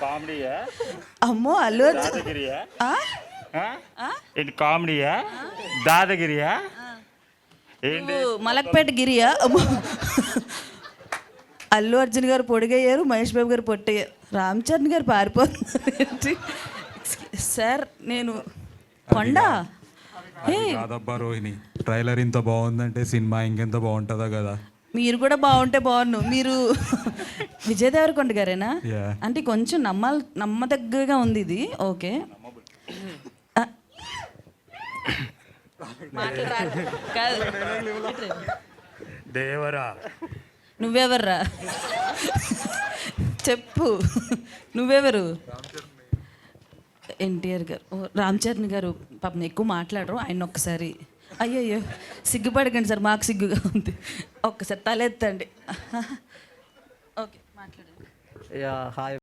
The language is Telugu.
కామెడీయా? అమ్మో అల్లు అర్జున్ దాదాగిరియా? ఆ? ఏంటి కామెడీయా? దాదాగిరియా? ఏంటి నువ్వు మలక్పేట గిరియా? అమ్మో. అల్లు అర్జున్ గారు పొడిగయ్యారు, మహేష్ బాబు గారు పొట్టయ్యారు, రామ్ చరణ్ గారు పారిపోతున్నారు ఏంటి? సార్ నేను కొండ కాదబ్బా రోహిణి, ట్రైలర్ ఇంత బాగుందంటే సినిమా ఇంకెంత బాగుంటుందో కదా. మీరు కూడా బాగుంటే బాగున్ను. మీరు విజయ్ దేవరకొండ గారేనా? Yeah. అంటే కొంచెం నమ్మదగ్గగా ఉంది ఇది. ఓకే కాదు. దేవరా నువ్వెవర్రా? చెప్పు, నువ్వెవరు? ఎన్టీఆర్ గారు. ఓ, రామ్ చరణ్ గారు పాపం ఎక్కువ మాట్లాడరు, ఆయన ఒక్కసారి. అయ్యయ్యో సిగ్గుపడకండి సార్, మాకు సిగ్గుగా ఉంది. ఒక్కసారి తలెత్తండి. ఓకే మాట్లాడండి. హాయ్